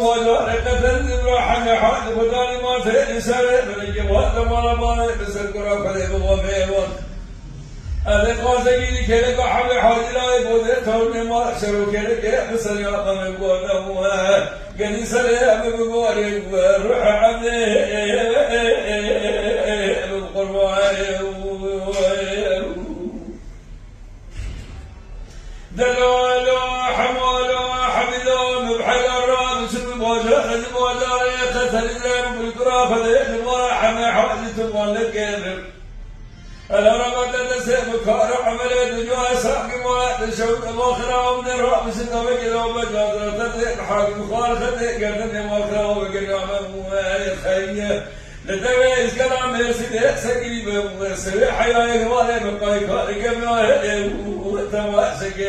وجارك تنزل راح يحاد بداني ما تهدي سنة من الجواد ما رباني بسكرة فلي بغمي وقت أنا قاسي كذا كحب حاضر لا يبود توني ما شرو كذا بسرعة ما يقول هو قني سريع بقول روح عمي بالقربان دلالو حمالو حملو مبحل الراب سب بوجه البوجه يتسلم بالقرافة الورا حمي حوزة والكبر الأربعة تسيب كار عمل دجوا ساق ما تشوف الأخرى ومن الراب سنة بكذا وبجادر تسيب حاكم خالصة قرن الأخرى وبكذا ومن خيّة لتويس كلام يرسل سقيب وسوي حياة ولا بقى كار كما وتواسق